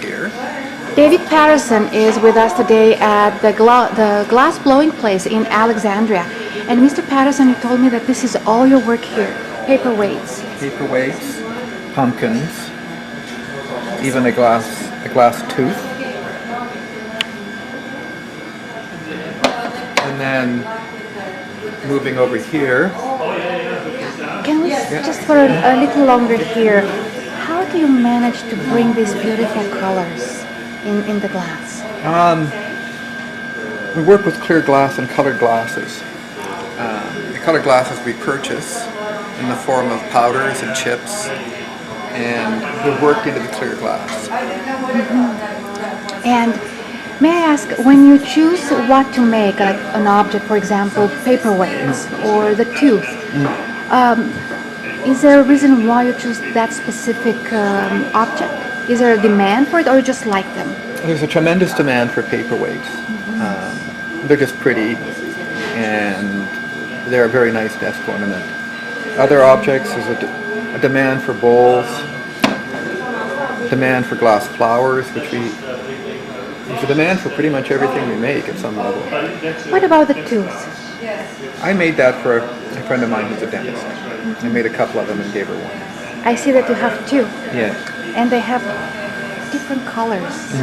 here. David Paterson is with us today at the glass blowing place in Alexandria. And Mr. Paterson, you told me that this is all your work here, paperweights. Paperweights, pumpkins, even a glass tooth. And then moving over here. Can we just for a little longer here, how do you manage to bring these beautiful colors in the glass? We work with clear glass and colored glasses. The colored glasses we purchase in the form of powders and chips, and they're worked into the clear glass. Mm-hmm. And may I ask, when you choose what to make, like an object, for example, paperweights or the tooth, is there a reason why you choose that specific object? Is there a demand for it, or you just like them? There's a tremendous demand for paperweights. They're just pretty, and they're a very nice desk ornament. Other objects, there's a demand for bowls, demand for glass flowers, there's a demand for pretty much everything we make at some level. What about the tooth? I made that for a friend of mine who's a dentist. I made a couple of them and gave her one. I see that you have two. Yeah. And they have different colors.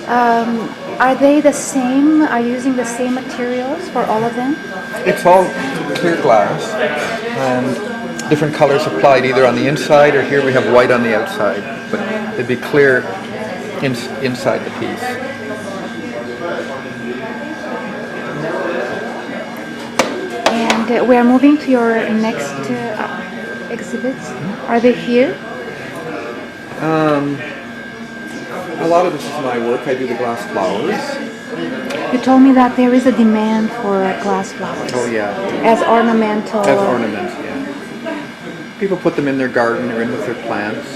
Are they the same? Are you using the same materials for all of them? It's all clear glass and different colors applied either on the inside, or here we have white on the outside, but it'd be clear inside the piece. And we are moving to your next exhibits. Are they here? A lot of this is my work. I do the glass flowers. You told me that there is a demand for glass flowers. Oh yeah. As ornamental. As ornaments, yeah. People put them in their garden or in with their plants.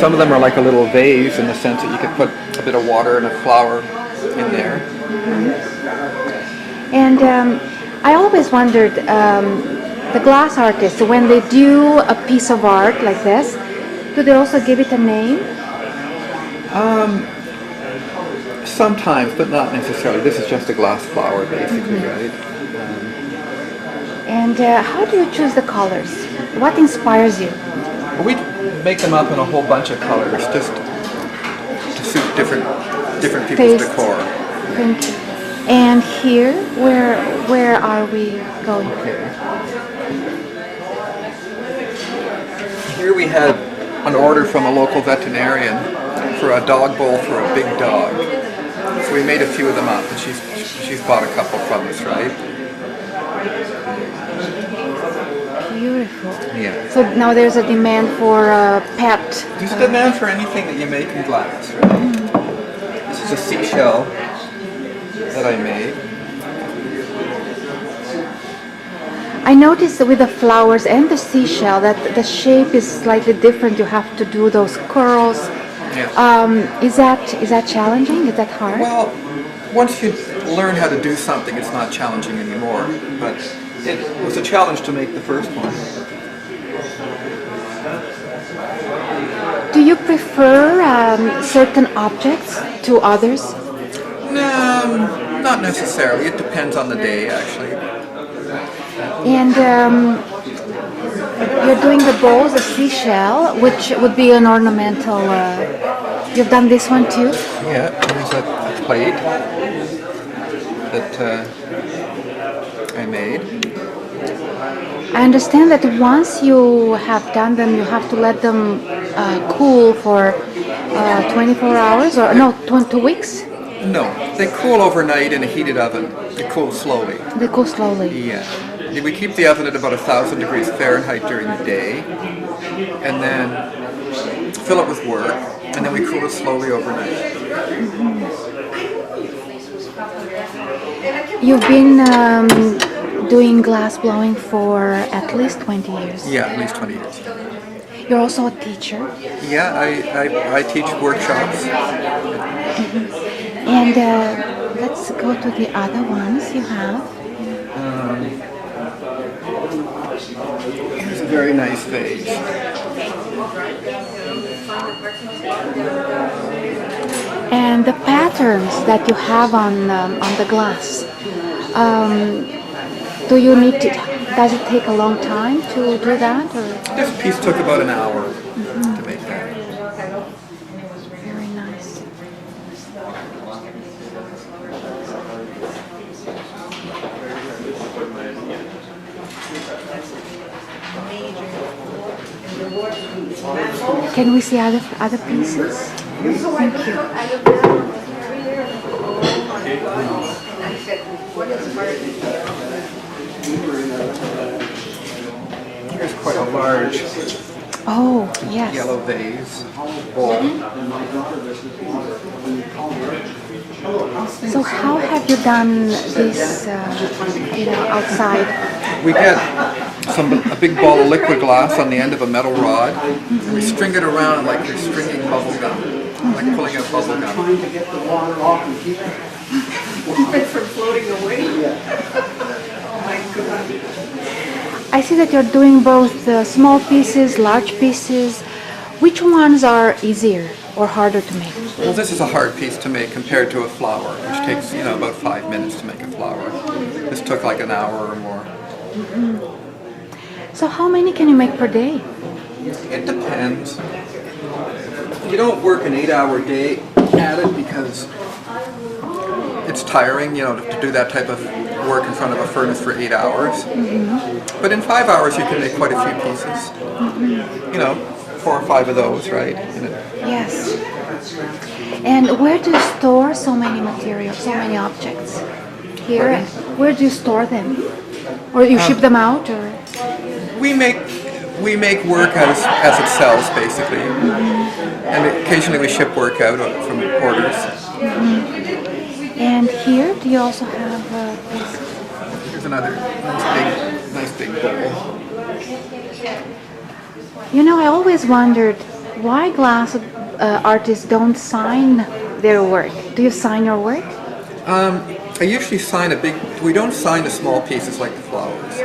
Some of them are like a little vase in the sense that you could put a bit of water and a flower in there. And I always wondered, the glass artists, when they do a piece of art like this, do they also give it a name? Sometimes, but not necessarily. This is just a glass flower, basically, right? And how do you choose the colors? What inspires you? We make them up in a whole bunch of colors, just to suit different people's decor. Thank you. And here, where are we going? Okay. Here we had an order from a local veterinarian for a dog bowl for a big dog. So we made a few of them up, and she's bought a couple from us, right? Beautiful. Yeah. So now there's a demand for pet. There's a demand for anything that you make in glass, right? This is a seashell that I made. I noticed with the flowers and the seashell that the shape is slightly different. You have to do those curls. Yeah. Is that challenging? Is that hard? Well, once you learn how to do something, it's not challenging anymore. But it was a challenge to make the first one. Do you prefer certain objects to others? No, not necessarily. It depends on the day, actually. And you're doing the bowls, a seashell, which would be an ornamental. You've done this one too? Yeah, there's a plate that I made. I understand that once you have done them, you have to let them cool for 24 hours, or no, 2 weeks? No, they cool overnight in a heated oven. They cool slowly. They cool slowly. Yeah. We keep the oven at about 1,000 degrees Fahrenheit during the day, and then fill it with work, and then we cool it slowly overnight. You've been doing glass blowing for at least 20 years. Yeah, at least 20 years. You're also a teacher. Yeah, I teach workshops. And let's go to the other ones you have. Here's a very nice vase. And the patterns that you have on the glass, do you need to? Does it take a long time to do that, or? This piece took about an hour to make that. Very nice. Can we see other pieces? Thank you. Here's quite a large Oh, yes. yellow vase bowl. So how have you done this, outside? We get a big ball of liquid glass on the end of a metal rod. We string it around like you're stringing bubble gum, like pulling out bubble gum. Trying to get the water off and keep it from floating away. Oh my God. I see that you're doing both small pieces, large pieces. Which ones are easier or harder to make? Well, this is a hard piece to make compared to a flower, which takes, about 5 minutes to make a flower. This took like an hour or more. So how many can you make per day? It depends. You don't work an 8-hour day at it because it's tiring, to do that type of work in front of a furnace for 8 hours. But in 5 hours you can make quite a few pieces. 4 or 5 of those, right? Yes. And where do you store so many materials, so many objects? Here? Pardon? Where do you store them? Or you ship them out? Or? We make work as it sells, basically. And occasionally we ship work out from orders. And here, do you also have this? Here's another nice big bowl. I always wondered why glass artists don't sign their work. Do you sign your work? I usually sign we don't sign the small pieces like the flowers.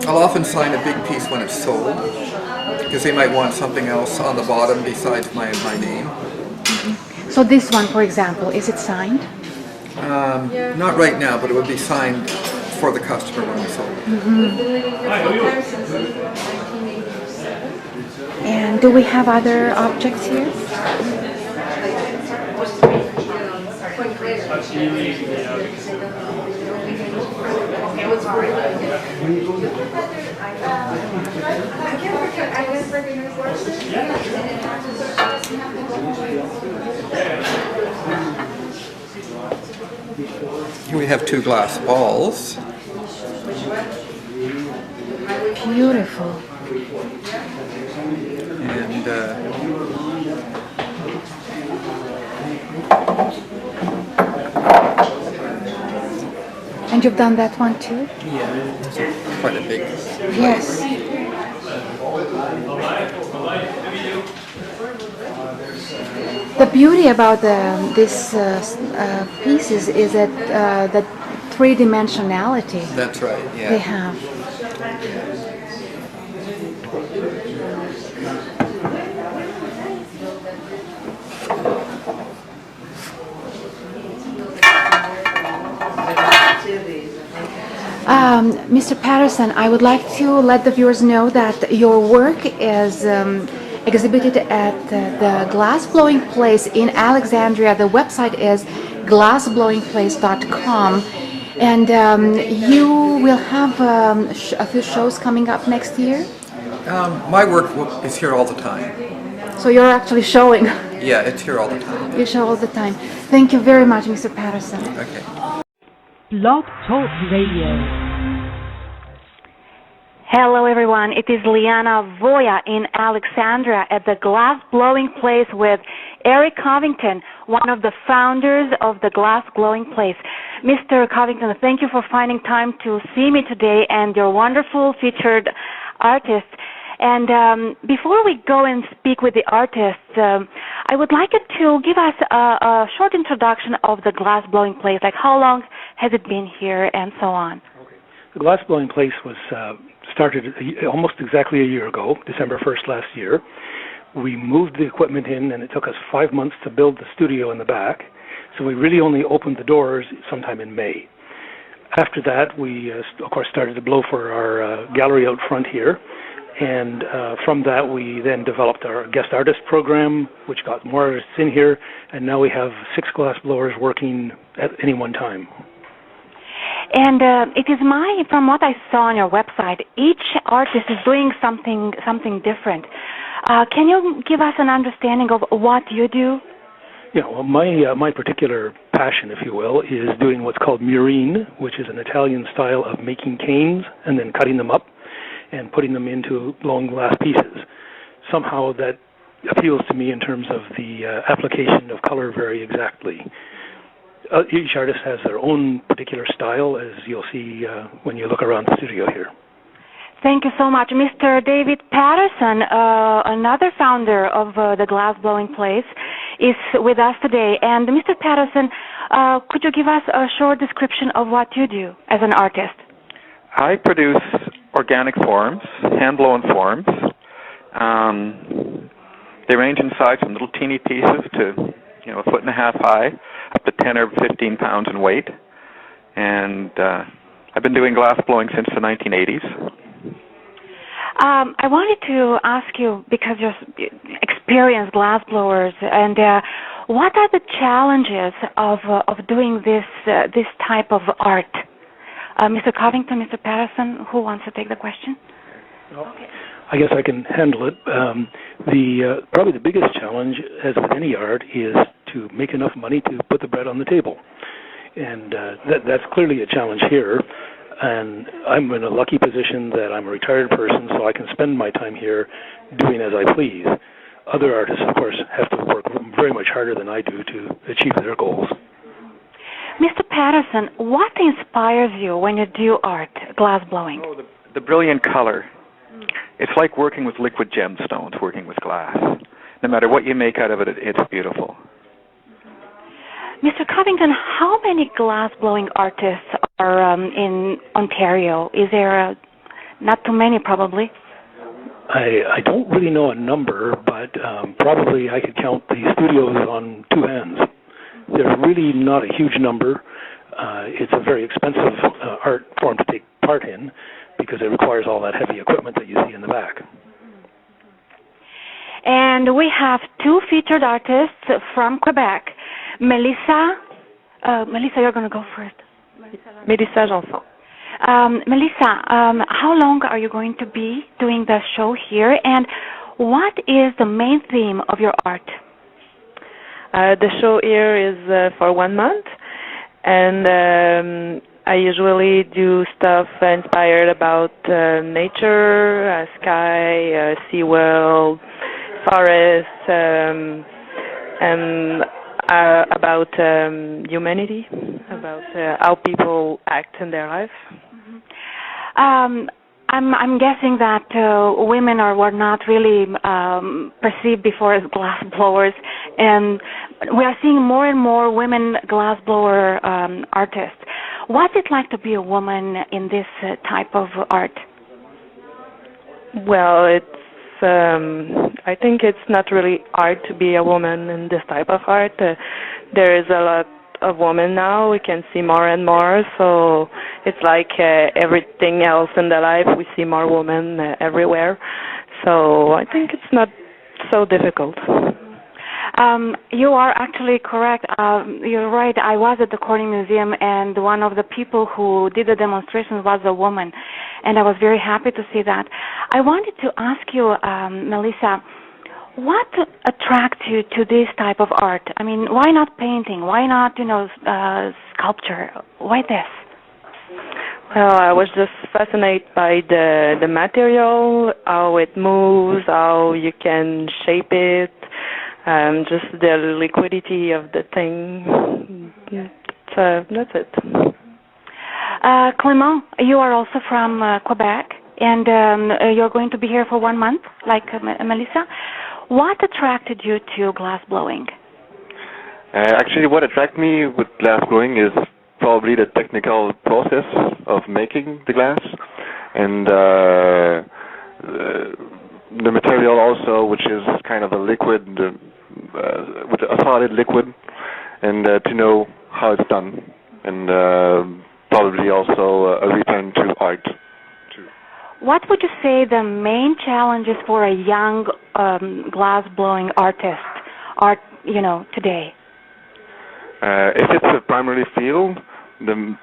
I'll often sign a big piece when it's sold, because they might want something else on the bottom besides my name. So this one, for example, is it signed? Not right now, but it would be signed for the customer when we sold it. And do we have other objects here? Here we have 2 glass balls. Beautiful. And And you've done that one too? yeah, it's quite a big. Yes. The beauty about these pieces is that the three-dimensionality That's right. Yeah. they have. Mr. Paterson, I would like to let the viewers know that your work is exhibited at the Glassblowing Place in Alexandria. The website is glassblowingplace.com, and you will have a few shows coming up next year. My work is here all the time. So you're actually showing. Yeah, it's here all the time. You show all the time. Thank you very much, Mr. Paterson. Okay. Blog Talk Radio. Hello everyone, it is Liana Voya in Alexandria at the Glassblowing Place with Eric Covington, one of the founders of the Glassblowing Place. Mr. Covington, thank you for finding time to see me today and your wonderful featured artists. And before we go and speak with the artists, I would like you to give us a short introduction of the Glassblowing Place, like how long has it been here and so on. The Glassblowing Place was started almost exactly a year ago, December 1st last year. We moved the equipment in, and it took us 5 months to build the studio in the back. So we really only opened the doors sometime in May. After that, we, of course, started to blow for our gallery out front here. And from that, we then developed our guest artist program, which got more artists in here. And now we have 6 glass blowers working at any one time. And it is from what I saw on your website, each artist is doing something different. Can you give us an understanding of what you do? Yeah, well, my particular passion, if you will, is doing what's called murine, which is an Italian style of making canes and then cutting them up and putting them into long glass pieces. Somehow that appeals to me in terms of the application of color very exactly. Each artist has their own particular style, as you'll see when you look around the studio here. Thank you so much. Mr. David Paterson, another founder of the Glassblowing Place, is with us today. And Mr. Paterson, could you give us a short description of what you do as an artist? I produce organic forms, hand-blown forms. They range in size from little teeny pieces to, 1.5 foot high, up to 10 or 15 pounds in weight. And I've been doing glass blowing since the 1980s. I wanted to ask you, because you're experienced glass blowers, and what are the challenges of doing this type of art? Mr. Covington, Mr. Paterson, who wants to take the question? Well, okay. I guess I can handle it. Probably the biggest challenge, as with any art, is to make enough money to put the bread on the table. And that's clearly a challenge here. And I'm in a lucky position that I'm a retired person, so I can spend my time here doing as I please. Other artists, of course, have to work very much harder than I do to achieve their goals. Mr. Paterson, what inspires you when you do art, glass blowing? Oh, the brilliant color. It's like working with liquid gemstones, working with glass. No matter what you make out of it, it's beautiful. Mr. Covington, how many glass-blowing artists are in Ontario? Is there not too many, probably? I don't really know a number, but probably I could count the studios on 2 hands. There's really not a huge number. It's a very expensive art form to take part in because it requires all that heavy equipment that you see in the back. And we have 2 featured artists from Quebec. Melissa, you're going to go first. Melissa Janson. Melissa, how long are you going to be doing the show here, and what is the main theme of your art? The show here is for 1 month, and I usually do stuff inspired about nature, sky, SeaWorld, forests, and about humanity, about how people act in their life. Mm-hmm. I'm guessing that women were not really perceived before as glass blowers, and we are seeing more and more women glass blower artists. What's it like to be a woman in this type of art? Well, I think it's not really hard to be a woman in this type of art. There is a lot of women now. We can see more and more. So it's like everything else in the life. We see more women everywhere. So I think it's not so difficult. You are actually correct. You're right. I was at the Corning Museum, and one of the people who did the demonstration was a woman, and I was very happy to see that. I wanted to ask you, Melissa, what attracts you to this type of art? I mean, why not painting? Why not, sculpture? Why this? Well, I was just fascinated by the material, how it moves, how you can shape it. Just the liquidity of the thing. So that's it. Clément, you are also from Quebec, and you're going to be here for 1 month, like Melissa. What attracted you to glass blowing? Actually, what attracted me with glass blowing is probably the technical process of making the glass. and the material also, which is kind of a liquid, with a solid liquid, and to know how it's done, and probably also a return to art. What would you say the main challenges for a young glass-blowing artist are, today? If it's a primary field, the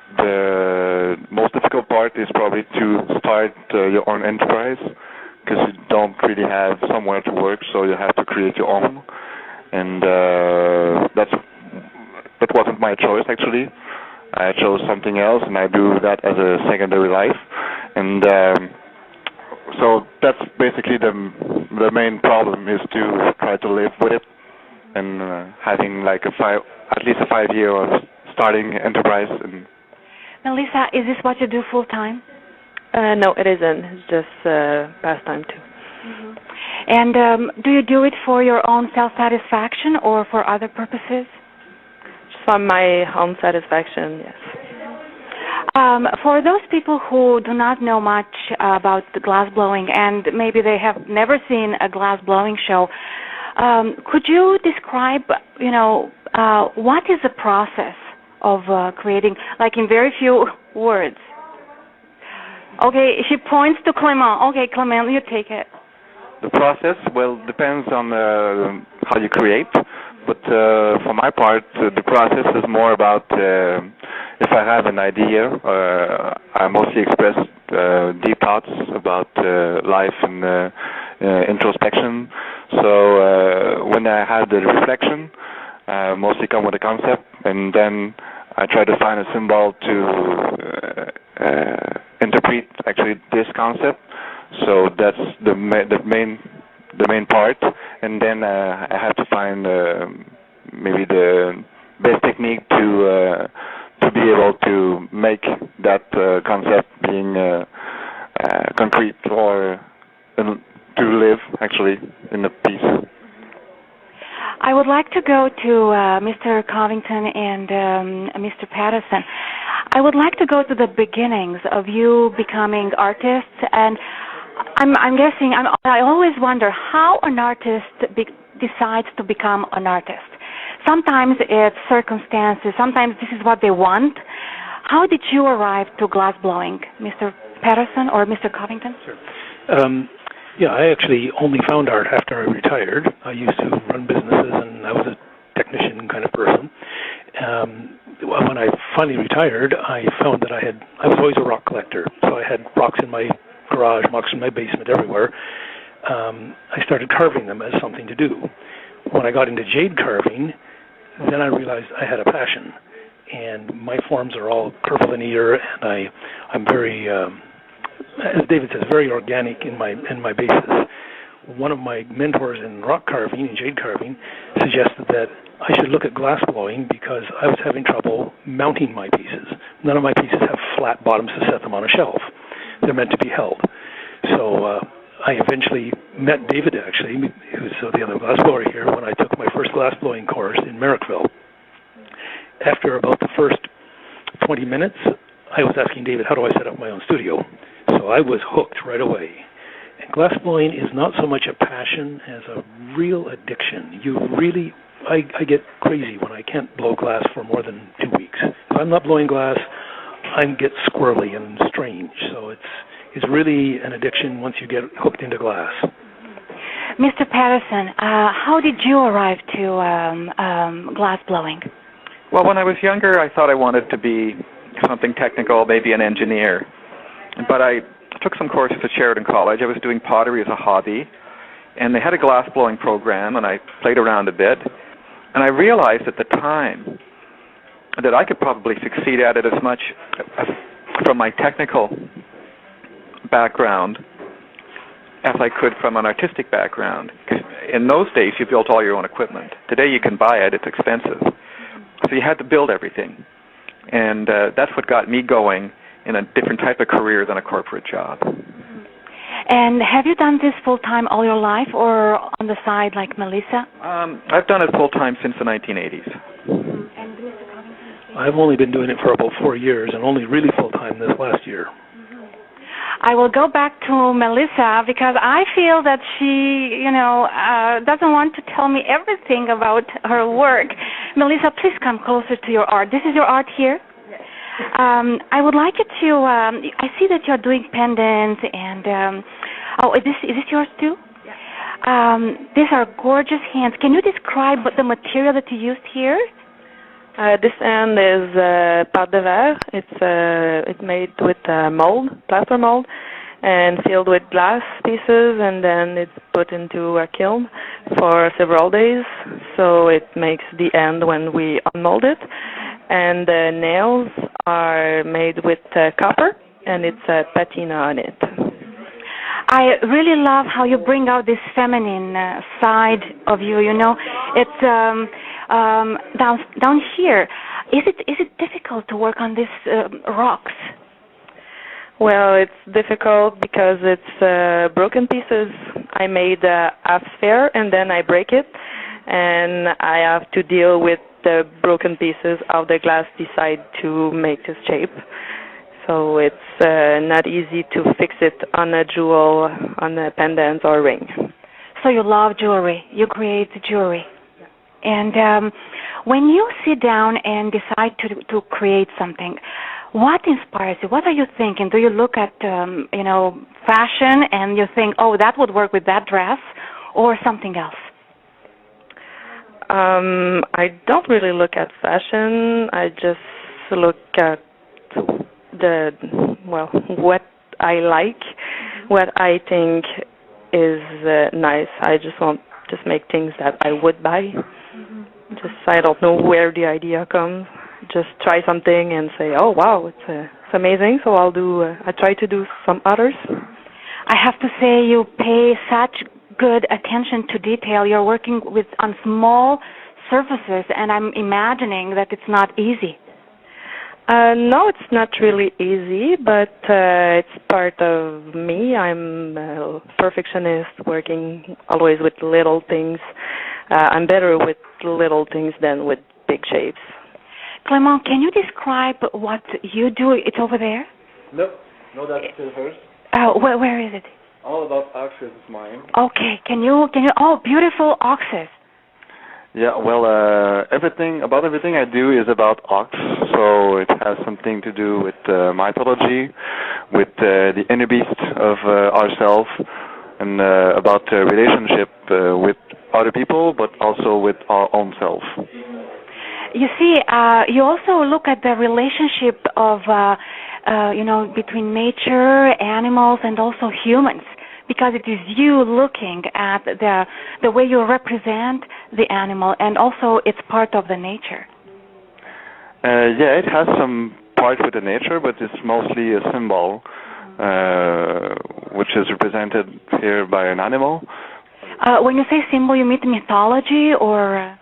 most difficult part is probably to start your own enterprise, because you don't really have somewhere to work, so you have to create your own. And that wasn't my choice, actually. I chose something else, and I do that as a secondary life. And so that's basically the main problem, is to try to live with it, and having like at least a 5-year of starting enterprise. And Melissa, is this what you do full time? No, it isn't. It's just pastime too. Mm-hmm. And do you do it for your own self-satisfaction or for other purposes? Just for my own satisfaction, yes. For those people who do not know much about the glass blowing, and maybe they have never seen a glass blowing show, could you describe, what is the process of creating, like in very few words? Okay, she points to Clément. Okay, Clément, you take it. The process, well, depends on how you create, but for my part, the process is more about if I have an idea, I mostly express deep thoughts about life and introspection. So when I have the reflection, I mostly come with a concept, and then I try to find a symbol to interpret actually this concept. So that's the main part, and then I have to find maybe the best technique to be able to make that concept being concrete, or to live actually in a piece. I would like to go to Mr. Covington and Mr. Paterson. I would like to go to the beginnings of you becoming artists, and I'm guessing, I always wonder how an artist decides to become an artist. Sometimes it's circumstances, sometimes this is what they want. How did you arrive to glass blowing, Mr. Paterson or Mr. Covington? Sure. I actually only found art after I retired. I used to run businesses, and I was a technician kind of person. When I finally retired, I found that I was always a rock collector. So I had rocks in my garage, rocks in my basement, everywhere. I started carving them as something to do. When I got into jade carving, then I realized I had a passion. And my forms are all curvilinear, and I'm very, as David says, very organic in my basis. One of my mentors in rock carving and jade carving suggested that I should look at glass blowing because I was having trouble mounting my pieces. None of my pieces have flat bottoms to set them on a shelf. They're meant to be held. So I eventually met David, actually, who's the other glassblower here, when I took my first glassblowing course in Merrickville. After about the first 20 minutes, I was asking David, how do I set up my own studio? So I was hooked right away. And glassblowing is not so much a passion as a real addiction. I get crazy when I can't blow glass for more than 2 weeks. If I'm not blowing glass, I get squirrely and strange. So it's really an addiction once you get hooked into glass. Mr. Paterson, how did you arrive to glass blowing? Well, when I was younger, I thought I wanted to be something technical, maybe an engineer. But I took some courses at Sheridan College. I was doing pottery as a hobby, and they had a glass-blowing program, and I played around a bit. And I realized at the time that I could probably succeed at it as much from my technical background as I could from an artistic background. 'Cause in those days, you built all your own equipment. Today, you can buy it. It's expensive. So you had to build everything. And that's what got me going in a different type of career than a corporate job. And have you done this full-time all your life or on the side like Melissa? I've done it full-time since the 1980s. And Mr. Covington? I've only been doing it for about 4 years and only really full-time this last year. I will go back to Melissa because I feel that she, doesn't want to tell me everything about her work. Melissa, please come closer to your art. This is your art here? Yes. I would like you to, I see that you're doing pendants and, is this yours too? Yeah. These are gorgeous hands. Can you describe the material that you used here? This end is pâte de verre. It's made with mold, plaster mold, and filled with glass pieces, and then it's put into a kiln for several days. So it makes the end when we unmold it. And the nails are made with copper, and it's a patina on it. I really love how you bring out this feminine side of you. It's down here. Is it difficult to work on these rocks? Well, it's difficult because it's broken pieces. I made a half sphere and then I break it, and I have to deal with the broken pieces of the glass decide to make this shape. So it's not easy to fix it on a jewel, on a pendant or ring. So you love jewelry. You create jewelry. And when you sit down and decide to create something, what inspires you? What are you thinking? Do you look at, fashion and you think, oh, that would work with that dress, or something else? I don't really look at fashion. I just look at what I like, what I think is nice. I just want to make things that I would buy. I don't know where the idea comes. Just try something and say, oh wow, it's amazing. So I try to do some others. I have to say you pay such good attention to detail. You're working on small surfaces, and I'm imagining that it's not easy. No, it's not really easy, but it's part of me. I'm a perfectionist, working always with little things. I'm better with little things than with big shapes. Clément, can you describe what you do? It's over there? No, that's still hers. Where is it? All about oxes is mine. Okay, can you, oh, beautiful oxes. Yeah, well, everything I do is about ox, so it has something to do with mythology, with the inner beast of ourselves, and about relationship with other people, but also with our own self. You see, you also look at the relationship of, between nature, animals, and also humans, because it is you looking at the way you represent the animal, and also it's part of the nature. Yeah, it has some part with the nature, but it's mostly a symbol, which is represented here by an animal. When you say symbol, you mean mythology, or?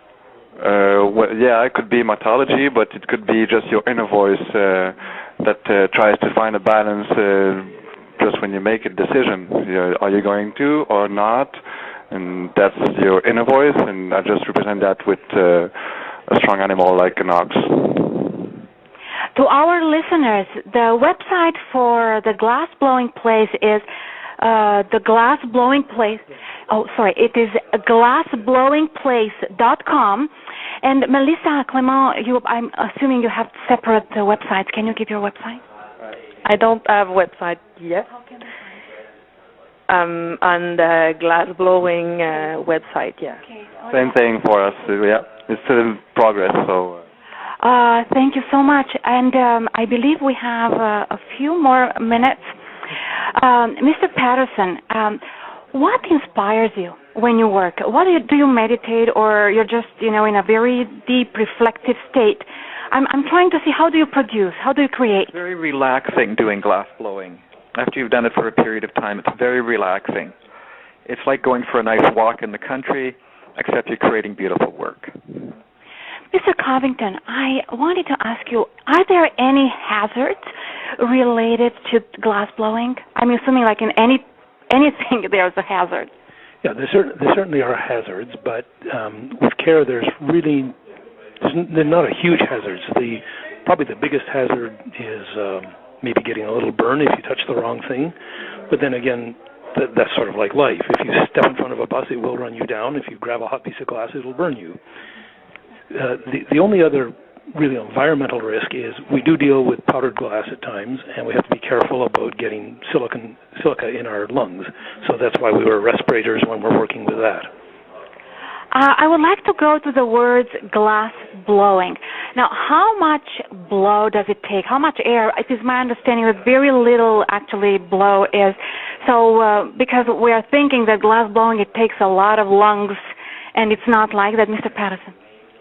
Yeah, it could be mythology, but it could be just your inner voice that tries to find a balance just when you make a decision. Are you going to or not? And that's your inner voice, and I just represent that with a strong animal like an ox. To our listeners, the website for the glassblowing place is the glassblowing place. Oh, sorry, it is glassblowingplace.com. And Melissa, Clément, I'm assuming you have separate websites. Can you give your website? I don't have a website yet. On the glassblowing website, yeah. Okay. Same thing for us. Yeah, it's still in progress. So. Thank you so much. And I believe we have a few more minutes. Mr. Paterson, what inspires you when you work? What do you meditate, or you're just, in a very deep, reflective state? I'm trying to see, how do you produce? How do you create? It's very relaxing doing glass blowing. After you've done it for a period of time, it's very relaxing. It's like going for a nice walk in the country, except you're creating beautiful work. Mr. Covington, I wanted to ask you, are there any hazards related to glass blowing? I'm assuming like in anything there's a hazard. Yeah, there certainly are hazards, but with care there's not a huge hazards. Probably the biggest hazard is maybe getting a little burn if you touch the wrong thing. But then again, that's sort of like life. If you step in front of a bus, it will run you down. If you grab a hot piece of glass, it'll burn you. The only other really environmental risk is we do deal with powdered glass at times, and we have to be careful about getting silica in our lungs. So that's why we wear respirators when we're working with that. I would like to go to the words glass blowing. Now, how much blow does it take? How much air? It is my understanding that very little actually blow is. So because we are thinking that glass blowing, it takes a lot of lungs, and it's not like that, Mr. Paterson.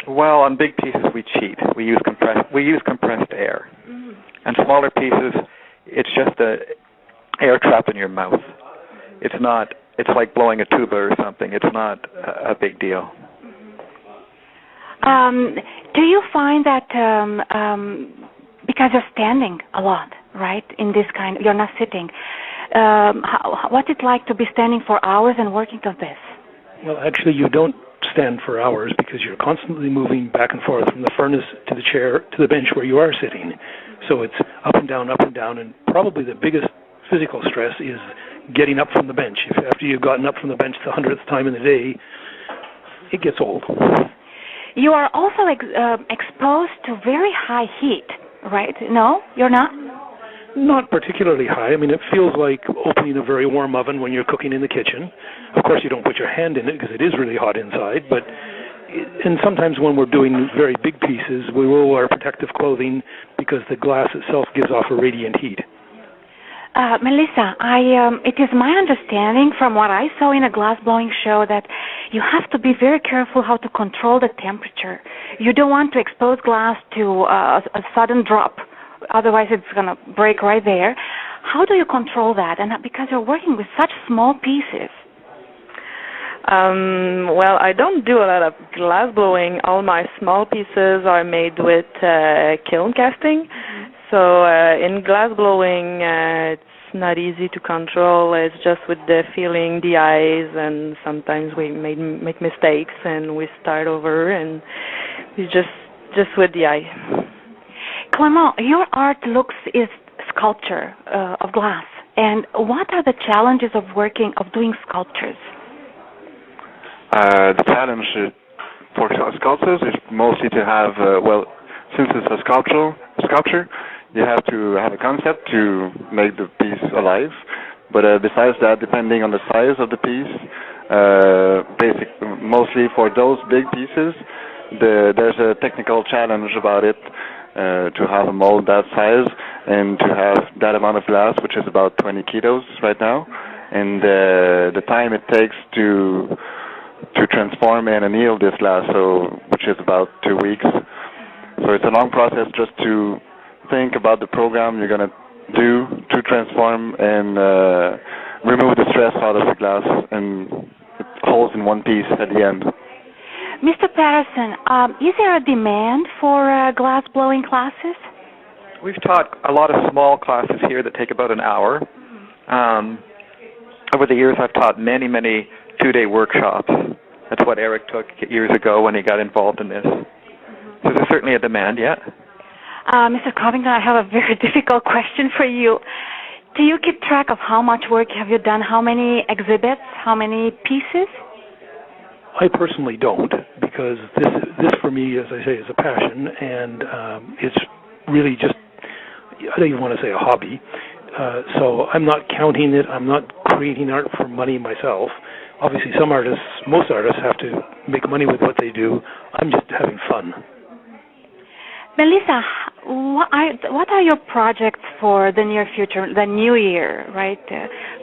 Well, on big pieces we cheat. We use compressed air. Mm-hmm. And smaller pieces, it's just air trap in your mouth. It's not. It's like blowing a tuba or something. It's not a big deal. Do you find that because you're standing a lot, right? In this kind, you're not sitting. What's it like to be standing for hours and working to this? Well, actually, you don't stand for hours because you're constantly moving back and forth from the furnace to the chair to the bench where you are sitting. So it's up and down, and probably the biggest physical stress is getting up from the bench. If after you've gotten up from the bench the 100th time in the day, it gets old. You are also exposed to very high heat, right? No, you're not? Not particularly high. I mean, it feels like opening a very warm oven when you're cooking in the kitchen. Of course, you don't put your hand in it because it is really hot inside, and sometimes when we're doing very big pieces, we will wear protective clothing because the glass itself gives off a radiant heat. Melissa, it is my understanding from what I saw in a glass-blowing show that you have to be very careful how to control the temperature. You don't want to expose glass to a sudden drop. Otherwise, it's going to break right there. How do you control that? And because you're working with such small pieces. Well, I don't do a lot of glass blowing. All my small pieces are made with kiln casting. So in glass blowing, it's not easy to control. It's just with the feeling, the eyes, and sometimes we make mistakes and we start over, and we just with the eye. Clément, your art is sculpture of glass. And what are the challenges of doing sculptures? The challenge for sculptures is mostly to have, since it's a sculpture, you have to have a concept to make the piece alive. But besides that, depending on the size of the piece, mostly for those big pieces, there's a technical challenge about it, to have a mold that size and to have that amount of glass, which is about 20 kilos right now, and the time it takes to transform and anneal this glass, which is about 2 weeks. So it's a long process just to think about the program you're going to do to transform and remove the stress out of the glass, and it holds in one piece at the end. Mr. Paterson, is there a demand for glass-blowing classes? We've taught a lot of small classes here that take about an hour. Over the years, I've taught many, many 2-day workshops. That's what Eric took years ago when he got involved in this. So there's certainly a demand, yeah. Mr. Covington, I have a very difficult question for you. Do you keep track of how much work have you done, how many exhibits, how many pieces? I personally don't, because this for me, as I say, is a passion, and it's really just, I don't even want to say a hobby. So I'm not counting it. I'm not creating art for money myself. Obviously, most artists have to make money with what they do. I'm just having fun. Melissa, what are your projects for the near future, the new year, right,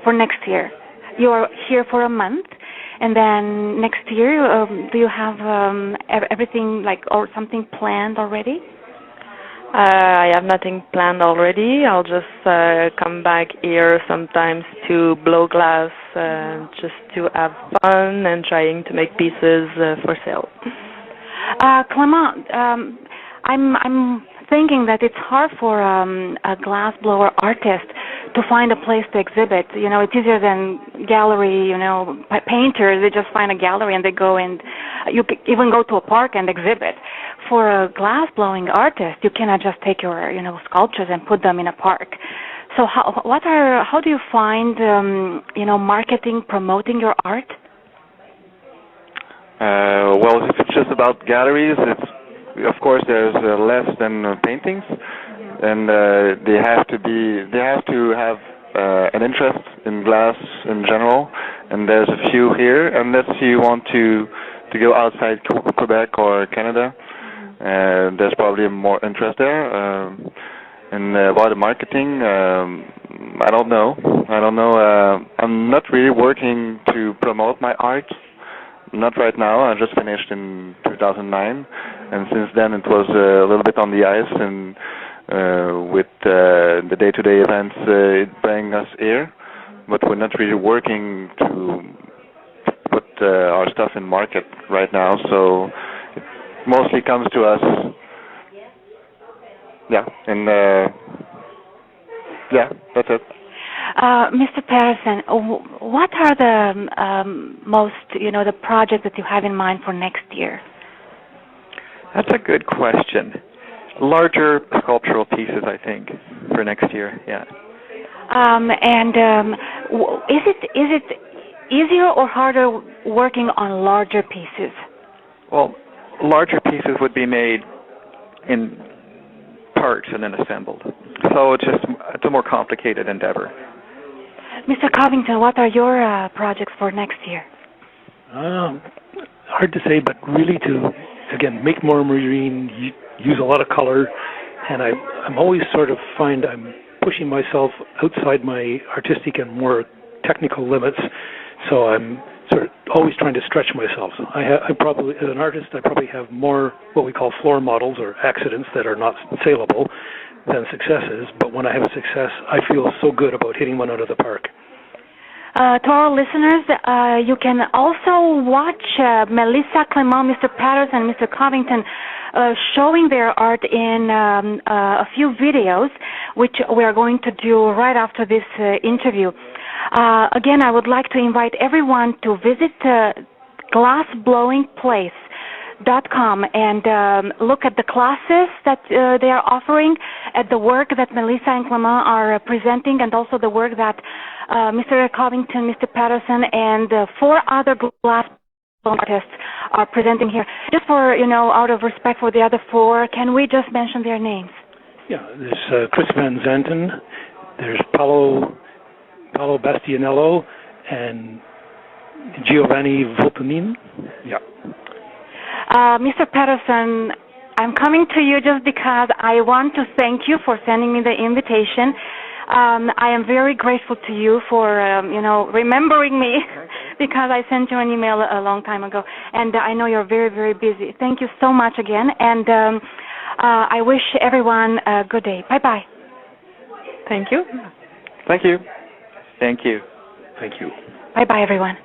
for next year? You are here for a month, and then next year, do you have everything or something planned already? I have nothing planned already. I'll just come back here sometimes to blow glass, just to have fun and trying to make pieces for sale. Clément, I'm thinking that it's hard for a glass blower artist to find a place to exhibit. You know, it's easier than gallery, painters, they just find a gallery and they go and you can even go to a park and exhibit. for a glass blowing artist, you cannot just take your sculptures and put them in a park. So how do you find marketing, promoting your art? Well, if it's just about galleries, of course there's less than paintings, and they have to have an interest in glass in general, and there's a few here. Unless you want to go outside Quebec or Canada, there's probably more interest there. And about the marketing, I don't know. I'm not really working to promote my art. Not right now. I just finished in 2009, and since then it was a little bit on the ice, and with the day-to-day events it bring us here, but we're not really working to put our stuff in market right now, so it mostly comes to us. Yeah, and that's it. Mr. Paterson, what are the most, the projects that you have in mind for next year? That's a good question. Larger sculptural pieces, I think, for next year. Yeah. Is it easier or harder working on larger pieces? Well, larger pieces would be made in parts and then assembled. So it's a more complicated endeavor. Mr. Covington, what are your projects for next year? Hard to say, but really to, again, make more marine, use a lot of color, and I'm always sort of find I'm pushing myself outside my artistic and more technical limits, so I'm sort of always trying to stretch myself. So I probably, as an artist, I probably have more what we call floor models or accidents that are not saleable than successes, but when I have a success, I feel so good about hitting one out of the park. To our listeners, you can also watch Melissa Clement, Mr. Paterson, Mr. Covington showing their art in a few videos, which we are going to do right after this interview. Again, I would like to invite everyone to visit glassblowingplace.com and look at the classes that they are offering, at the work that Melissa and Clement are presenting, and also the work that Mr. Covington, Mr. Paterson, and 4 other glass artists are presenting here. Just for, out of respect for the other 4, can we just mention their names? Yeah, there's Chris Van Zanten, there's Paolo Bastianello, and Giovanni Voltanin. Yeah. Mr. Paterson, I'm coming to you just because I want to thank you for sending me the invitation. I am very grateful to you for, remembering me because I sent you an email a long time ago, and I know you're very, very busy. Thank you so much again, and I wish everyone a good day. Bye-bye. Thank you. Thank you. Thank you. Thank you. Bye-bye, everyone.